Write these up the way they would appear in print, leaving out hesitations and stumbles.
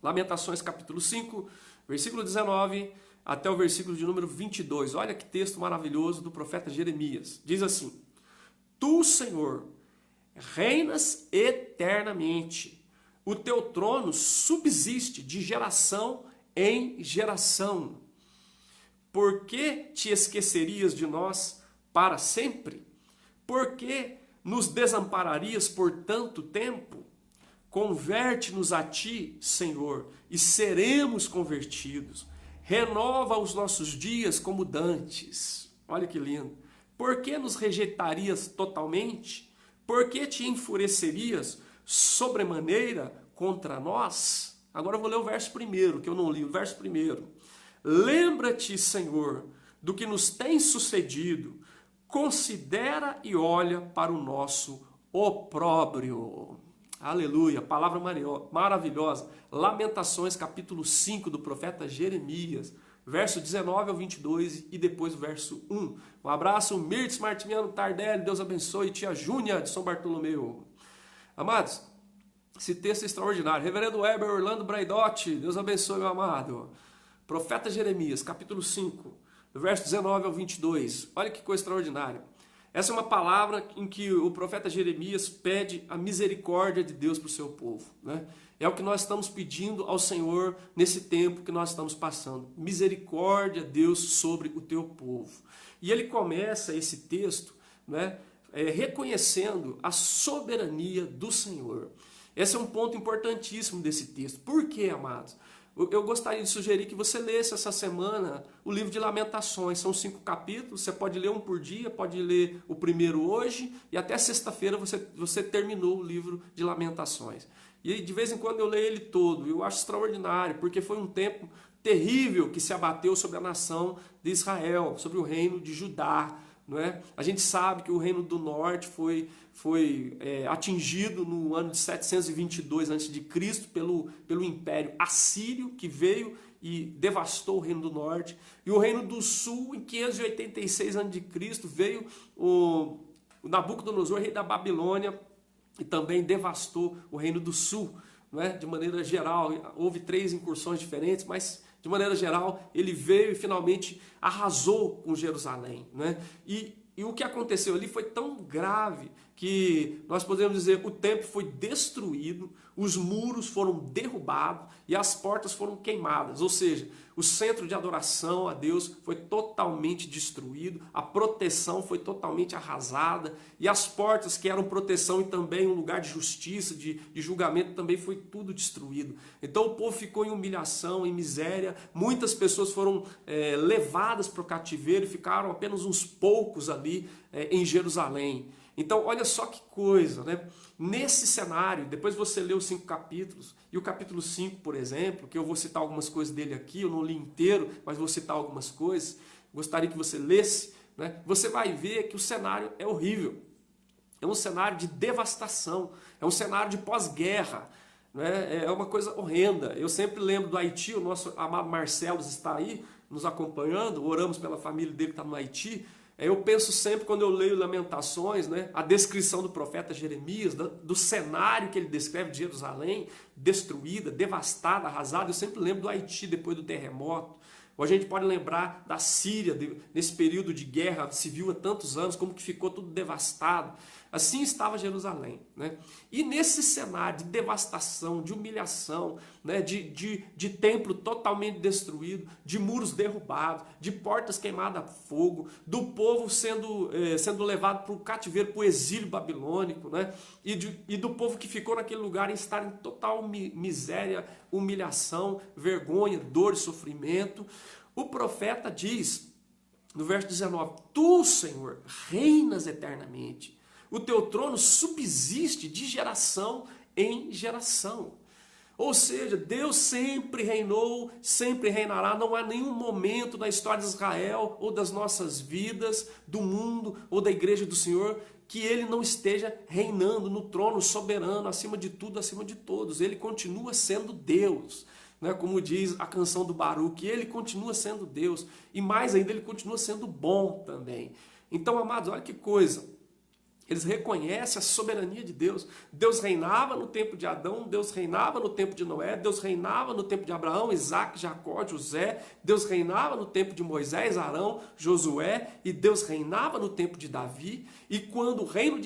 Lamentações capítulo 5, versículo 19 até o versículo de número 22. Olha que texto maravilhoso do profeta Jeremias. Diz assim: Tu, Senhor, reinas eternamente. O teu trono subsiste de geração em geração. Por que te esquecerias de nós para sempre? Por que nos desampararias por tanto tempo? Converte-nos a ti, Senhor, e seremos convertidos. Renova os nossos dias como dantes. Olha que lindo. Por que nos rejeitarias totalmente? Por que te enfurecerias sobremaneira contra nós? Agora eu vou ler o verso primeiro, que eu não li, o verso primeiro. Lembra-te, Senhor, do que nos tem sucedido. Considera e olha para o nosso opróbrio. Aleluia, palavra maravilhosa. Lamentações, capítulo 5 do profeta Jeremias, verso 19 ao 22 e depois o verso 1. Um abraço, Mirtes Martimiano Tardelli, Deus abençoe, tia Júnia de São Bartolomeu. Amados, esse texto é extraordinário. Reverendo Weber Orlando Braidotti, Deus abençoe, meu amado. Profeta Jeremias, capítulo 5, do verso 19 ao 22. Olha que coisa extraordinária. Essa é uma palavra em que o profeta Jeremias pede a misericórdia de Deus para o seu povo, né? É o que nós estamos pedindo ao Senhor nesse tempo que nós estamos passando. Misericórdia, Deus, sobre o teu povo. E ele começa esse texto, né, reconhecendo a soberania do Senhor. Esse é um ponto importantíssimo desse texto. Por quê, amados? Eu gostaria de sugerir que você lesse essa semana o livro de Lamentações. São 5 capítulos, você pode ler um por dia, pode ler o primeiro hoje e até sexta-feira você terminou o livro de Lamentações. E de vez em quando eu leio ele todo, eu acho extraordinário, porque foi um tempo terrível que se abateu sobre a nação de Israel, sobre o reino de Judá. Não é? A gente sabe que o reino do norte foi atingido no ano de 722 a.C. pelo império assírio, que veio e devastou o reino do norte. E o reino do sul, em 586 a.C., veio o Nabucodonosor, rei da Babilônia, e também devastou o reino do sul. Não é? De maneira geral, houve 3 incursões diferentes, mas de maneira geral ele veio e finalmente arrasou com Jerusalém. Né? E o que aconteceu ali foi tão grave que nós podemos dizer o templo foi destruído, os muros foram derrubados e as portas foram queimadas. Ou seja, o centro de adoração a Deus foi totalmente destruído, a proteção foi totalmente arrasada e as portas que eram proteção e também um lugar de justiça, de julgamento, também foi tudo destruído. Então o povo ficou em humilhação, em miséria, muitas pessoas foram levadas para o cativeiro e ficaram apenas uns poucos ali em Jerusalém. Então, olha só que coisa, né? Nesse cenário, depois você lê os 5 capítulos, e o capítulo 5, por exemplo, que eu vou citar algumas coisas dele aqui, eu não li inteiro, mas vou citar algumas coisas, gostaria que você lesse, né? Você vai ver que o cenário é horrível. É um cenário de devastação, é um cenário de pós-guerra, né? É uma coisa horrenda. Eu sempre lembro do Haiti, o nosso amado Marcelo está aí nos acompanhando, oramos pela família dele que está no Haiti. Eu penso sempre, quando eu leio Lamentações, né, a descrição do profeta Jeremias, do cenário que ele descreve de Jerusalém, destruída, devastada, arrasada, eu sempre lembro do Haiti depois do terremoto. Ou a gente pode lembrar da Síria, nesse período de guerra civil há tantos anos, como que ficou tudo devastado. Assim estava Jerusalém. Né? E nesse cenário de devastação, de humilhação, né? de templo totalmente destruído, de muros derrubados, de portas queimadas a fogo, do povo sendo levado para o cativeiro, para o exílio babilônico, né? E do povo que ficou naquele lugar em estar em total miséria, humilhação, vergonha, dor e sofrimento. O profeta diz, no verso 19, Tu, Senhor, reinas eternamente. O teu trono subsiste de geração em geração. Ou seja, Deus sempre reinou, sempre reinará. Não há nenhum momento na história de Israel ou das nossas vidas, do mundo ou da igreja do Senhor, que Ele não esteja reinando no trono soberano, acima de tudo, acima de todos. Ele continua sendo Deus. Né? Como diz a canção do Baruque, Ele continua sendo Deus. E mais ainda, Ele continua sendo bom também. Então, amados, olha que coisa. Eles reconhecem a soberania de Deus. Deus reinava no tempo de Adão, Deus reinava no tempo de Noé, Deus reinava no tempo de Abraão, Isaac, Jacó, José, Deus reinava no tempo de Moisés, Arão, Josué, e Deus reinava no tempo de Davi. E quando o reino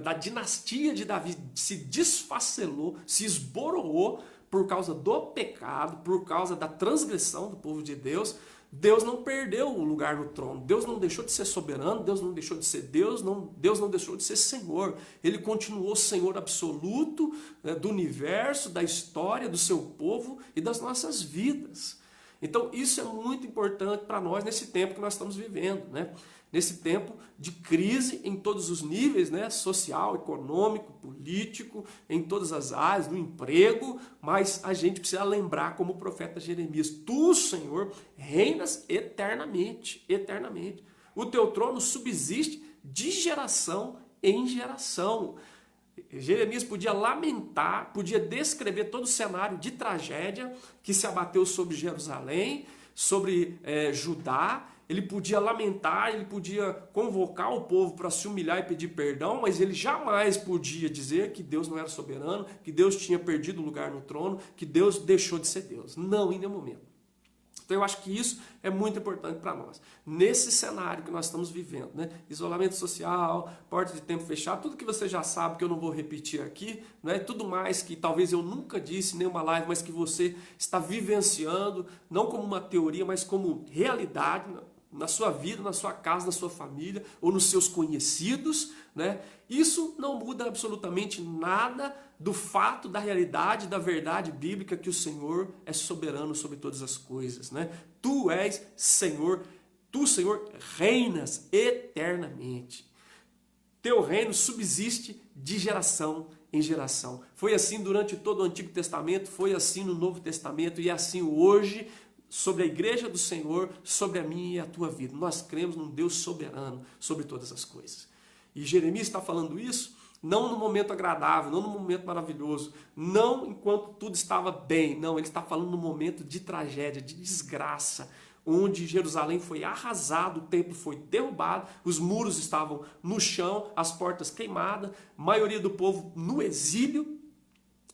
da dinastia de Davi se desfacelou, se esboroou por causa do pecado, por causa da transgressão do povo de Deus, Deus não perdeu o lugar no trono, Deus não deixou de ser soberano, Deus não deixou de ser Deus não deixou de ser Senhor. Ele continuou Senhor absoluto, né, do universo, da história, do seu povo e das nossas vidas. Então isso é muito importante para nós nesse tempo que nós estamos vivendo, né? Nesse tempo de crise em todos os níveis, né? Social, econômico, político, em todas as áreas, no emprego, mas a gente precisa lembrar como o profeta Jeremias: tu, Senhor, reinas eternamente, eternamente. O teu trono subsiste de geração em geração. Jeremias podia lamentar, podia descrever todo o cenário de tragédia que se abateu sobre Jerusalém, sobre Judá. Ele podia lamentar, ele podia convocar o povo para se humilhar e pedir perdão, mas ele jamais podia dizer que Deus não era soberano, que Deus tinha perdido o lugar no trono, que Deus deixou de ser Deus. Não, em nenhum momento. Então eu acho que isso é muito importante para nós. Nesse cenário que nós estamos vivendo, né? Isolamento social, porta de tempo fechado, tudo que você já sabe que eu não vou repetir aqui, né? Tudo mais que talvez eu nunca disse em nenhuma live, mas que você está vivenciando, não como uma teoria, mas como realidade, na sua vida, na sua casa, na sua família ou nos seus conhecidos, né? Isso não muda absolutamente nada do fato, da realidade, da verdade bíblica que o Senhor é soberano sobre todas as coisas, né? Tu és Senhor, tu, Senhor, reinas eternamente. Teu reino subsiste de geração em geração. Foi assim durante todo o Antigo Testamento, foi assim no Novo Testamento e é assim hoje sobre a igreja do Senhor, sobre a minha e a tua vida. Nós cremos num Deus soberano sobre todas as coisas. E Jeremias está falando isso não no momento agradável, não no momento maravilhoso, não enquanto tudo estava bem, não, ele está falando no momento de tragédia, de desgraça, onde Jerusalém foi arrasado, o templo foi derrubado, os muros estavam no chão, as portas queimadas, a maioria do povo no exílio,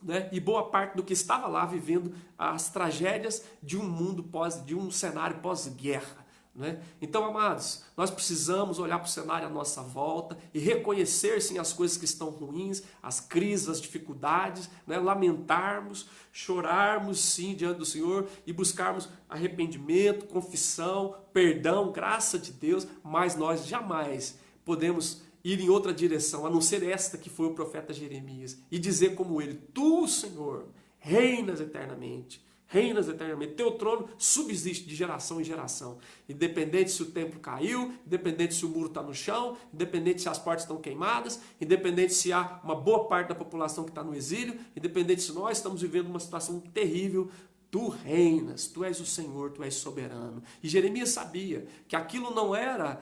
né? E boa parte do que estava lá vivendo as tragédias de um mundo de um cenário pós-guerra, né? Então, amados, nós precisamos olhar para o cenário à nossa volta e reconhecer sim as coisas que estão ruins, as crises, as dificuldades, né? Lamentarmos, chorarmos sim diante do Senhor e buscarmos arrependimento, confissão, perdão, graça de Deus, mas nós jamais podemos ir em outra direção, a não ser esta que foi o profeta Jeremias, e dizer como ele: tu, Senhor, reinas eternamente, teu trono subsiste de geração em geração, independente se o templo caiu, independente se o muro está no chão, independente se as portas estão queimadas, independente se há uma boa parte da população que está no exílio, independente se nós estamos vivendo uma situação terrível, tu reinas, tu és o Senhor, tu és soberano. E Jeremias sabia que aquilo não era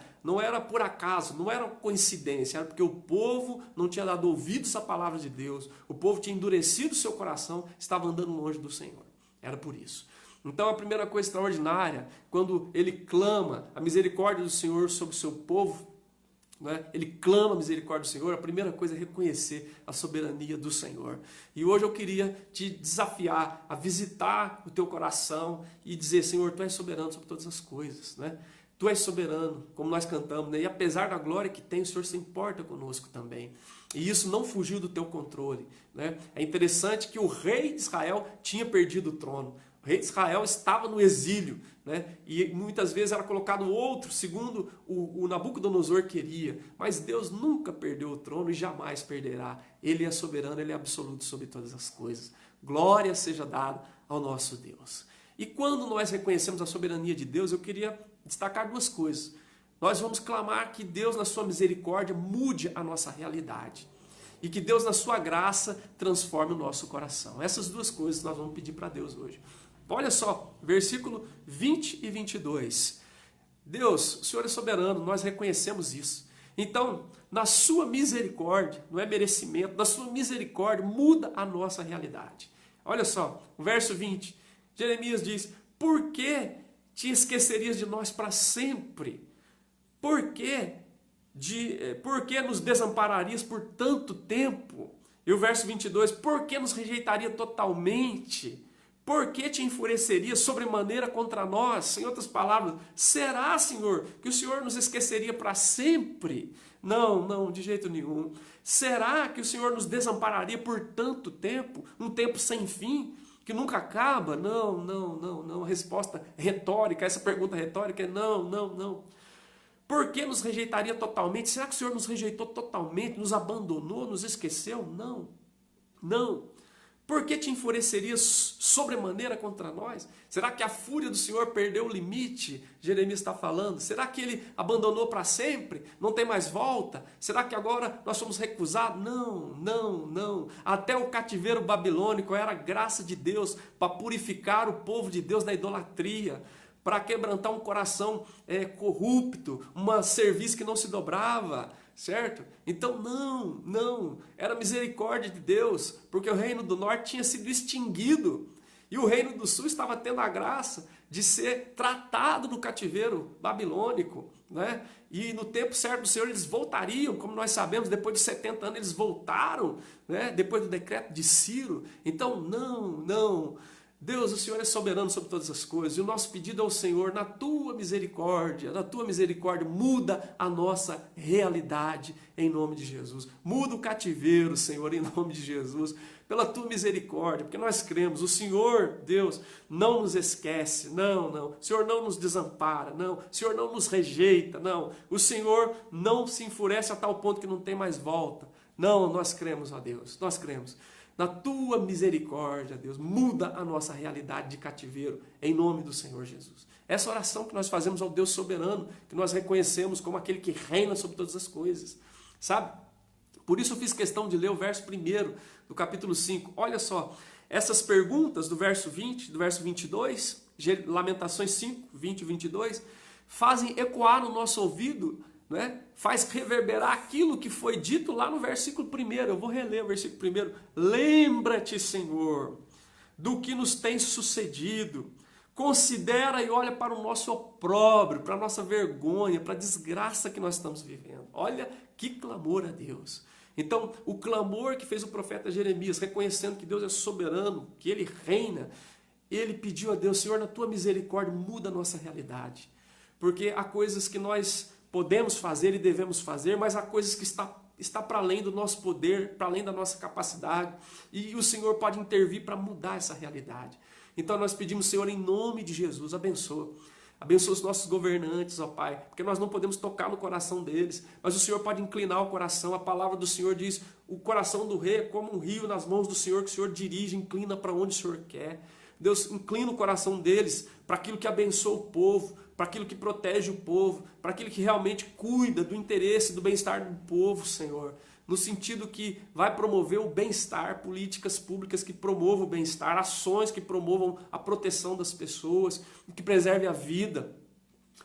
por acaso, não era coincidência, era porque o povo não tinha dado ouvidos à palavra de Deus, o povo tinha endurecido o seu coração, estava andando longe do Senhor. Era por isso. Então a primeira coisa extraordinária, quando ele clama a misericórdia do Senhor sobre o seu povo, né? Ele clama a misericórdia do Senhor, a primeira coisa é reconhecer a soberania do Senhor. E hoje eu queria te desafiar a visitar o teu coração e dizer: Senhor, tu és soberano sobre todas as coisas, né? Tu és soberano, como nós cantamos, né? E apesar da glória que tem, o Senhor se importa conosco também. E isso não fugiu do teu controle, né? É interessante que o rei de Israel tinha perdido o trono. O rei de Israel estava no exílio, né? E muitas vezes era colocado outro, segundo o Nabucodonosor queria. Mas Deus nunca perdeu o trono e jamais perderá. Ele é soberano, ele é absoluto sobre todas as coisas. Glória seja dada ao nosso Deus. E quando nós reconhecemos a soberania de Deus, eu queria destacar duas coisas. Nós vamos clamar que Deus, na sua misericórdia, mude a nossa realidade. E que Deus, na sua graça, transforme o nosso coração. Essas duas coisas nós vamos pedir para Deus hoje. Olha só, versículo 20 e 22. Deus, o Senhor é soberano, nós reconhecemos isso. Então, na sua misericórdia, não é merecimento, na sua misericórdia, muda a nossa realidade. Olha só, o verso 20, Jeremias diz: por que te esquecerias de nós para sempre? Por que por que nos desampararias por tanto tempo? E o verso 22, por que nos rejeitaria totalmente? Por que te enfureceria sobremaneira contra nós? Em outras palavras, será, Senhor, que o Senhor nos esqueceria para sempre? Não, não, de jeito nenhum. Será que o Senhor nos desampararia por tanto tempo? Um tempo sem fim, que nunca acaba? Não, não, não, não. A resposta retórica, essa pergunta retórica é não, não, não. Por que nos rejeitaria totalmente? Será que o Senhor nos rejeitou totalmente, nos abandonou, nos esqueceu? Não, não. Por que te enfurecerias sobremaneira contra nós? Será que a fúria do Senhor perdeu o limite? Jeremias está falando. Será que ele abandonou para sempre? Não tem mais volta? Será que agora nós somos recusados? Não, não, não. Até o cativeiro babilônico era a graça de Deus para purificar o povo de Deus da idolatria, para quebrantar um coração corrupto, uma cerviz que não se dobrava, certo? Então não, não, era misericórdia de Deus, porque o reino do norte tinha sido extinguido e o reino do sul estava tendo a graça de ser tratado no cativeiro babilônico, né? E no tempo certo do Senhor eles voltariam, como nós sabemos, depois de 70 anos eles voltaram, né? Depois do decreto de Ciro. Então não, não. Deus, o Senhor é soberano sobre todas as coisas, e o nosso pedido ao Senhor, na tua misericórdia, muda a nossa realidade em nome de Jesus. Muda o cativeiro, Senhor, em nome de Jesus, pela tua misericórdia, porque nós cremos, o Senhor, Deus, não nos esquece, não, não, o Senhor não nos desampara, não, o Senhor não nos rejeita, não, o Senhor não se enfurece a tal ponto que não tem mais volta. Não, nós cremos, ó Deus, nós cremos. Na tua misericórdia, Deus, muda a nossa realidade de cativeiro, em nome do Senhor Jesus. Essa oração que nós fazemos ao Deus soberano, que nós reconhecemos como aquele que reina sobre todas as coisas, sabe? Por isso eu fiz questão de ler o verso 1 do capítulo 5. Olha só, essas perguntas do verso 20, do verso 22, Lamentações 5, 20 e 22, fazem ecoar no nosso ouvido, né? Faz reverberar aquilo que foi dito lá no versículo 1. Eu vou reler o versículo 1. Lembra-te, Senhor, do que nos tem sucedido. Considera e olha para o nosso opróbrio, para a nossa vergonha, para a desgraça que nós estamos vivendo. Olha que clamor a Deus. Então, o clamor que fez o profeta Jeremias, reconhecendo que Deus é soberano, que Ele reina, ele pediu a Deus, Senhor, na tua misericórdia, muda a nossa realidade. Porque há coisas que nós podemos fazer e devemos fazer, mas há coisas que está para além do nosso poder, para além da nossa capacidade, e o Senhor pode intervir para mudar essa realidade. Então nós pedimos, Senhor, em nome de Jesus, abençoa os nossos governantes, ó Pai, porque nós não podemos tocar no coração deles, mas o Senhor pode inclinar o coração. A palavra do Senhor diz, o coração do rei é como um rio nas mãos do Senhor, que o Senhor dirige, inclina para onde o Senhor quer. Deus, inclina o coração deles para aquilo que abençoa o povo, para aquilo que protege o povo, para aquilo que realmente cuida do interesse, do bem-estar do povo, Senhor. No sentido que vai promover o bem-estar, políticas públicas que promovam o bem-estar, ações que promovam a proteção das pessoas, que preserve a vida.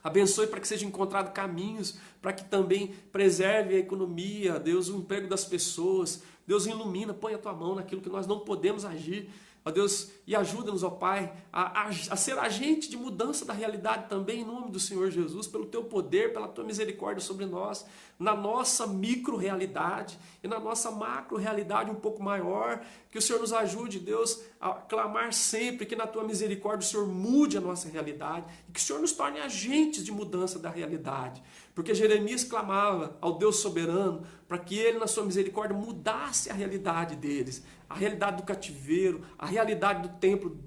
Abençoe para que sejam encontrados caminhos, para que também preserve a economia, Deus, o emprego das pessoas. Deus, ilumina, põe a tua mão naquilo que nós não podemos agir. Ó Deus, e ajuda-nos, ó Pai, a ser agente de mudança da realidade também, em nome do Senhor Jesus, pelo Teu poder, pela Tua misericórdia sobre nós, na nossa micro-realidade e na nossa macro-realidade um pouco maior, que o Senhor nos ajude, Deus, a clamar sempre que na Tua misericórdia o Senhor mude a nossa realidade e que o Senhor nos torne agentes de mudança da realidade, porque Jeremias clamava ao Deus soberano para que Ele, na Sua misericórdia, mudasse a realidade deles, a realidade do cativeiro, a realidade do templo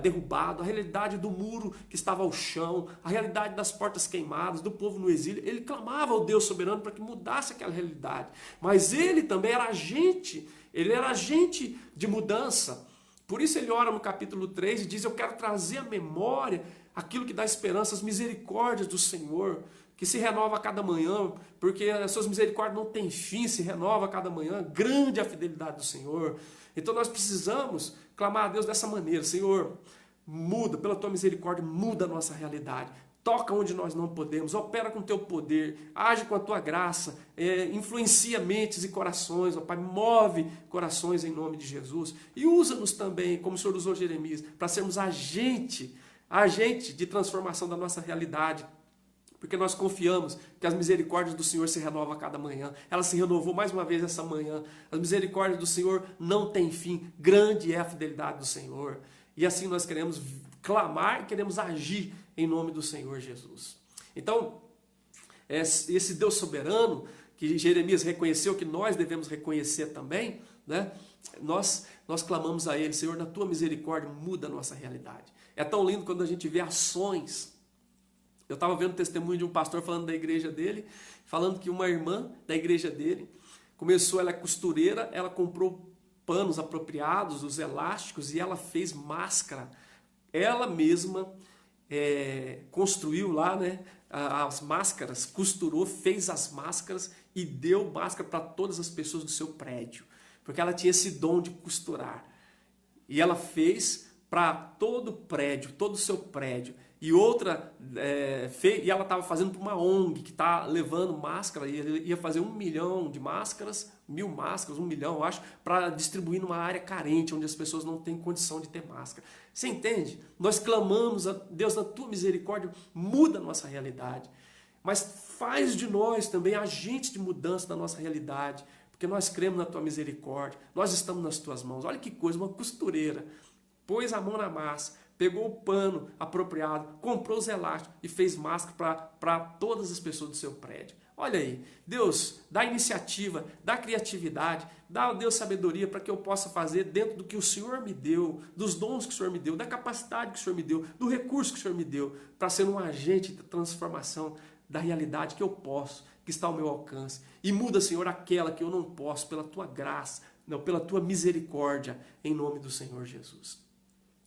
derrubado, a realidade do muro que estava ao chão, a realidade das portas queimadas, do povo no exílio. Ele clamava ao Deus soberano para que mudasse aquela realidade. Mas ele também era agente de mudança. Por isso ele ora no capítulo 3 e diz, eu quero trazer à memória aquilo que dá esperança, as misericórdias do Senhor, que se renova a cada manhã, porque as suas misericórdias não têm fim, se renova a cada manhã, grande a fidelidade do Senhor. Então nós precisamos clamar a Deus dessa maneira, Senhor, muda, pela Tua misericórdia, muda a nossa realidade, toca onde nós não podemos, opera com o Teu poder, age com a Tua graça, influencia mentes e corações, ó Pai, move corações em nome de Jesus, e usa-nos também, como o Senhor usou Jeremias, para sermos agente de transformação da nossa realidade, porque nós confiamos que as misericórdias do Senhor se renovam a cada manhã. Ela se renovou mais uma vez essa manhã. As misericórdias do Senhor não têm fim. Grande é a fidelidade do Senhor. E assim nós queremos clamar e queremos agir em nome do Senhor Jesus. Então, esse Deus soberano, que Jeremias reconheceu, que nós devemos reconhecer também, né? Nós clamamos a Ele: Senhor, na Tua misericórdia, muda a nossa realidade. É tão lindo quando a gente vê ações. Eu estava vendo o testemunho de um pastor falando da igreja dele, falando que uma irmã da igreja dele ela é costureira, ela comprou panos apropriados, os elásticos, e ela fez máscara. Ela mesma construiu lá, né, as máscaras, costurou, fez as máscaras e deu máscara para todas as pessoas do seu prédio, porque ela tinha esse dom de costurar. E ela fez para todo o prédio, todo o seu prédio. E outra, e ela estava fazendo para uma ONG que está levando máscara, e ele ia fazer 1 milhão de máscaras, 1.000 máscaras, 1 milhão, eu acho, para distribuir numa área carente, onde as pessoas não têm condição de ter máscara. Você entende? Nós clamamos a Deus, na Tua misericórdia, muda a nossa realidade. Mas faz de nós também agentes de mudança da nossa realidade, porque nós cremos na Tua misericórdia, nós estamos nas Tuas mãos. Olha que coisa, uma costureira pôs a mão na massa, pegou o pano apropriado, comprou os elásticos e fez máscara para todas as pessoas do seu prédio. Olha aí, Deus, dá iniciativa, dá criatividade, dá, Deus, sabedoria para que eu possa fazer dentro do que o Senhor me deu, dos dons que o Senhor me deu, da capacidade que o Senhor me deu, do recurso que o Senhor me deu, para ser um agente de transformação da realidade que eu posso, que está ao meu alcance. E muda, Senhor, aquela que eu não posso, pela Tua graça, não, pela Tua misericórdia, em nome do Senhor Jesus.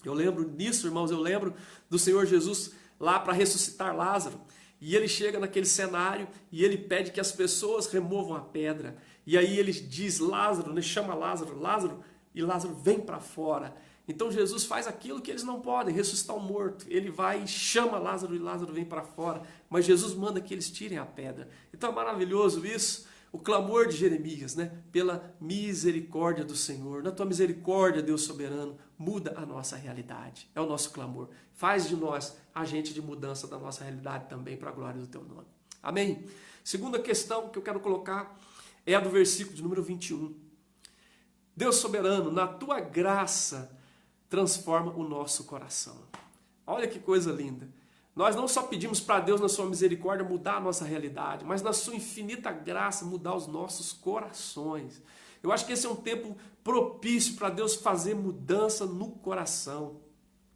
Eu lembro disso, irmãos, eu lembro do Senhor Jesus lá para ressuscitar Lázaro. E ele chega naquele cenário e ele pede que as pessoas removam a pedra. E aí ele diz: Lázaro, né, chama Lázaro, Lázaro, e Lázaro vem para fora. Então Jesus faz aquilo que eles não podem, ressuscitar o morto. Ele vai e chama Lázaro e Lázaro vem para fora. Mas Jesus manda que eles tirem a pedra. Então é maravilhoso isso. O clamor de Jeremias, né? Pela misericórdia do Senhor. Na Tua misericórdia, Deus soberano, muda a nossa realidade. É o nosso clamor. Faz de nós agente de mudança da nossa realidade também, para a glória do Teu nome. Amém? Segunda questão que eu quero colocar é a do versículo de número 21. Deus soberano, na Tua graça, transforma o nosso coração. Olha que coisa linda. Nós não só pedimos para Deus, na Sua misericórdia, mudar a nossa realidade, mas na Sua infinita graça, mudar os nossos corações. Eu acho que esse é um tempo propício para Deus fazer mudança no coração.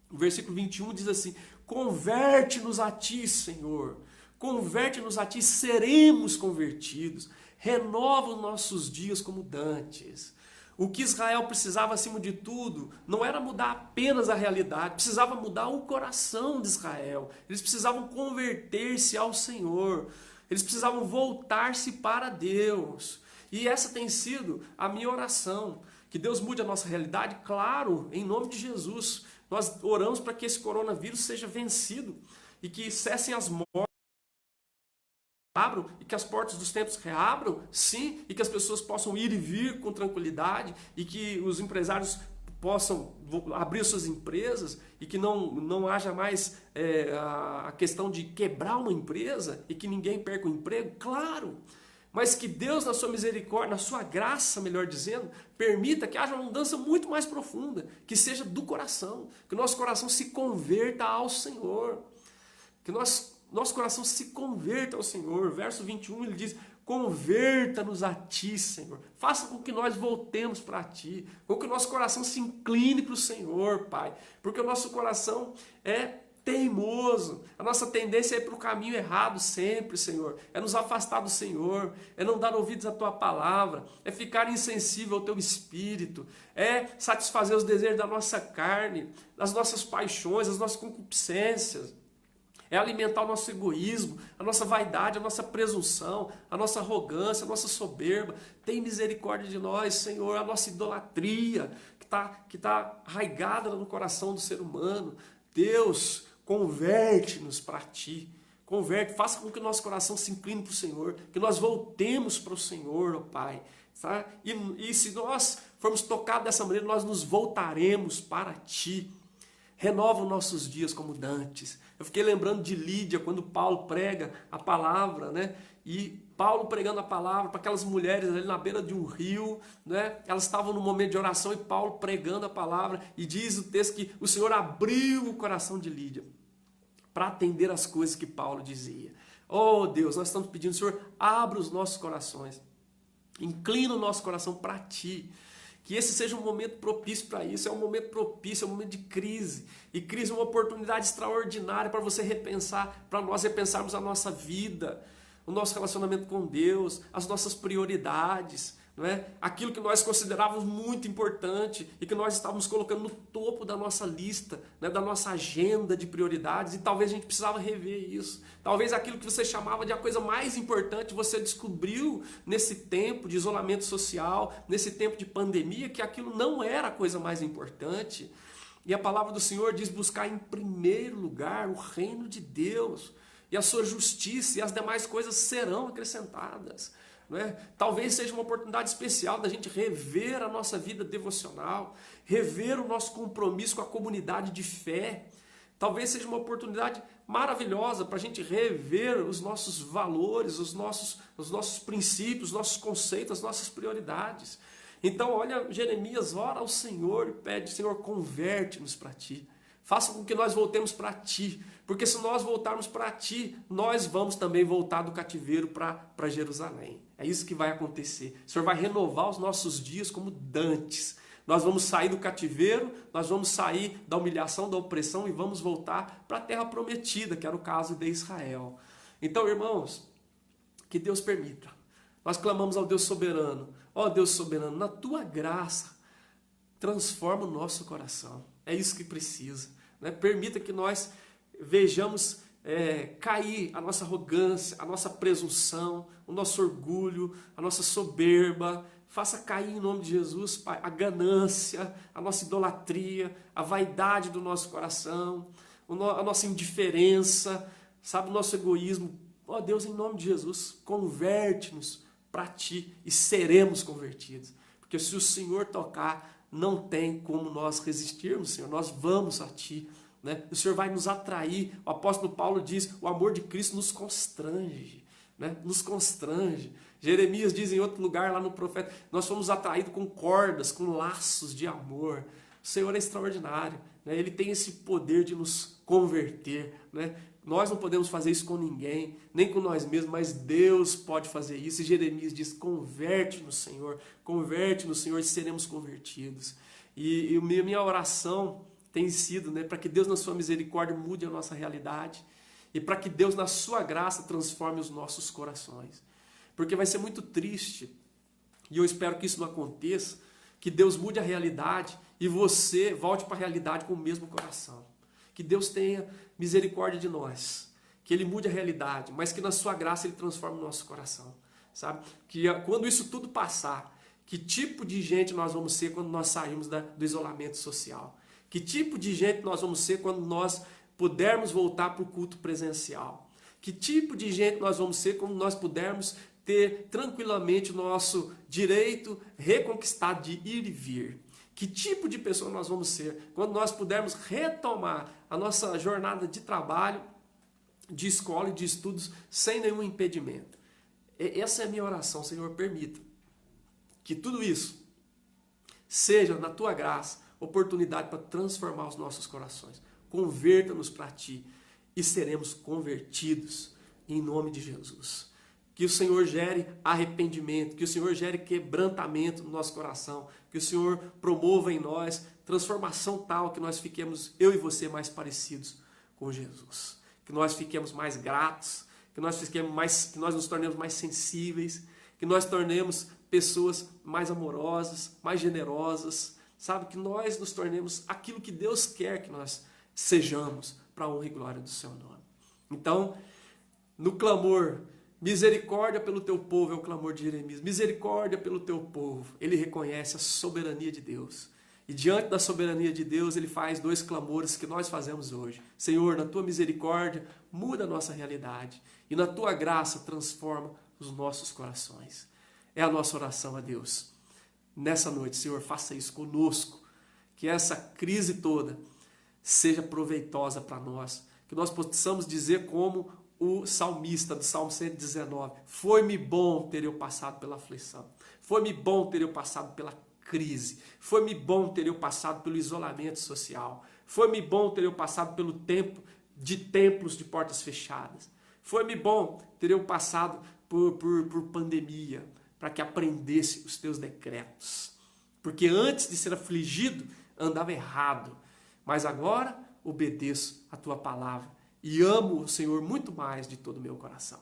O versículo 21 diz assim: converte-nos a Ti, Senhor. Converte-nos a Ti, seremos convertidos. Renova os nossos dias como dantes. O que Israel precisava, acima de tudo, não era mudar apenas a realidade, precisava mudar o coração de Israel. Eles precisavam converter-se ao Senhor. Eles precisavam voltar-se para Deus. E essa tem sido a minha oração. Que Deus mude a nossa realidade, claro, em nome de Jesus. Nós oramos para que esse coronavírus seja vencido e que cessem as mortes. Abram e que as portas dos templos reabram, sim, e que as pessoas possam ir e vir com tranquilidade e que os empresários possam abrir suas empresas e que não haja mais a questão de quebrar uma empresa e que ninguém perca o emprego, claro, mas que Deus, na Sua misericórdia, na Sua graça, melhor dizendo, permita que haja uma mudança muito mais profunda, que seja do coração, que o nosso coração se converta ao Senhor, que nosso coração se converta ao Senhor. Verso 21 ele diz: converta-nos a Ti, Senhor. Faça com que nós voltemos para Ti, com que o nosso coração se incline para o Senhor, Pai, porque o nosso coração é teimoso, a nossa tendência é ir para o caminho errado sempre, Senhor, é nos afastar do Senhor, é não dar ouvidos à Tua palavra, é ficar insensível ao Teu Espírito, é satisfazer os desejos da nossa carne, das nossas paixões, das nossas concupiscências, é alimentar o nosso egoísmo, a nossa vaidade, a nossa presunção, a nossa arrogância, a nossa soberba. Tem misericórdia de nós, Senhor, a nossa idolatria que tá arraigada no coração do ser humano. Deus, converte-nos para Ti. Converte, faça com que o nosso coração se incline para o Senhor, que nós voltemos para o Senhor, ó Pai. Tá? E se nós formos tocados dessa maneira, nós nos voltaremos para Ti. Renova os nossos dias como dantes. Eu fiquei lembrando de Lídia, quando Paulo prega a palavra, né? E Paulo pregando a palavra para aquelas mulheres ali na beira de um rio, né? Elas estavam no momento de oração e Paulo pregando a palavra. E diz o texto que o Senhor abriu o coração de Lídia para atender as coisas que Paulo dizia. Oh Deus, nós estamos pedindo, Senhor, abra os nossos corações. Inclina o nosso coração para Ti. Que esse seja um momento propício para isso, é um momento propício, é um momento de crise. E crise é uma oportunidade extraordinária para você repensar, para nós repensarmos a nossa vida, o nosso relacionamento com Deus, as nossas prioridades, não é? Aquilo que nós considerávamos muito importante e que nós estávamos colocando no topo da nossa lista, né, da nossa agenda de prioridades, e talvez a gente precisava rever isso. Talvez aquilo que você chamava de a coisa mais importante, você descobriu nesse tempo de isolamento social, nesse tempo de pandemia, que aquilo não era a coisa mais importante. E a palavra do Senhor diz buscar em primeiro lugar o reino de Deus e a sua justiça, e as demais coisas serão acrescentadas. Não é? Talvez seja uma oportunidade especial da gente rever a nossa vida devocional, rever o nosso compromisso com a comunidade de fé. Talvez seja uma oportunidade maravilhosa para a gente rever os nossos valores, os nossos princípios, os nossos conceitos, as nossas prioridades. Então, olha, Jeremias ora ao Senhor e pede: Senhor, converte-nos para Ti. Faça com que nós voltemos para Ti, porque se nós voltarmos para Ti, nós vamos também voltar do cativeiro para Jerusalém. É isso que vai acontecer. O Senhor vai renovar os nossos dias como dantes. Nós vamos sair do cativeiro, nós vamos sair da humilhação, da opressão e vamos voltar para a terra prometida, que era o caso de Israel. Então, irmãos, que Deus permita. Nós clamamos ao Deus soberano. Ó Deus soberano, na Tua graça, transforma o nosso coração. É isso que precisa. Né? Permita que nós vejamos cair a nossa arrogância, a nossa presunção, o nosso orgulho, a nossa soberba. Faça cair em nome de Jesus, Pai, a ganância, a nossa idolatria, a vaidade do nosso coração, a nossa indiferença, sabe, o nosso egoísmo. Ó Deus, em nome de Jesus, converte-nos para Ti e seremos convertidos. Porque se o Senhor tocar, não tem como nós resistirmos, Senhor. Nós vamos a Ti, né? O Senhor vai nos atrair. O apóstolo Paulo diz: o amor de Cristo nos constrange, né? Nos constrange. Jeremias diz em outro lugar lá no profeta: nós fomos atraídos com cordas, com laços de amor. O Senhor é extraordinário, né? Ele tem esse poder de nos converter, né? Nós não podemos fazer isso com ninguém, nem com nós mesmos, mas Deus pode fazer isso. E Jeremias diz: converte-nos, Senhor, e seremos convertidos. E minha oração tem sido, né, para que Deus, na sua misericórdia, mude a nossa realidade e para que Deus, na sua graça, transforme os nossos corações. Porque vai ser muito triste, e eu espero que isso não aconteça, que Deus mude a realidade e você volte para a realidade com o mesmo coração. Que Deus tenha misericórdia de nós, que Ele mude a realidade, mas que na sua graça Ele transforme o nosso coração, sabe? Que quando isso tudo passar, que tipo de gente nós vamos ser quando nós sairmos do isolamento social? Que tipo de gente nós vamos ser quando nós pudermos voltar para o culto presencial? Que tipo de gente nós vamos ser quando nós pudermos ter tranquilamente o nosso direito reconquistado de ir e vir? Que tipo de pessoa nós vamos ser quando nós pudermos retomar a nossa jornada de trabalho, de escola e de estudos sem nenhum impedimento? Essa é a minha oração, Senhor, permita que tudo isso seja, na Tua graça, oportunidade para transformar os nossos corações. Converta-nos para Ti e seremos convertidos em nome de Jesus. Que o Senhor gere arrependimento, que o Senhor gere quebrantamento no nosso coração, que o Senhor promova em nós transformação tal que nós fiquemos, eu e você, mais parecidos com Jesus. Que nós fiquemos mais gratos, que nós nos tornemos mais sensíveis, que nós tornemos pessoas mais amorosas, mais generosas, sabe? Que nós nos tornemos aquilo que Deus quer que nós sejamos, para a honra e glória do Seu nome. Então, no clamor, misericórdia pelo Teu povo, é o clamor de Jeremias, misericórdia pelo Teu povo. Ele reconhece a soberania de Deus. E diante da soberania de Deus, ele faz dois clamores que nós fazemos hoje. Senhor, na Tua misericórdia, muda a nossa realidade. E na Tua graça, transforma os nossos corações. É a nossa oração a Deus. Nessa noite, Senhor, faça isso conosco. Que essa crise toda seja proveitosa para nós. Que nós possamos dizer como o salmista do Salmo 119, foi-me bom ter eu passado pela aflição, foi-me bom ter eu passado pela crise, foi-me bom ter eu passado pelo isolamento social, foi-me bom ter eu passado pelo tempo de templos de portas fechadas, foi-me bom ter eu passado por pandemia, para que aprendesse os teus decretos, porque antes de ser afligido, andava errado, mas agora obedeço a tua palavra e amo o Senhor muito mais de todo o meu coração.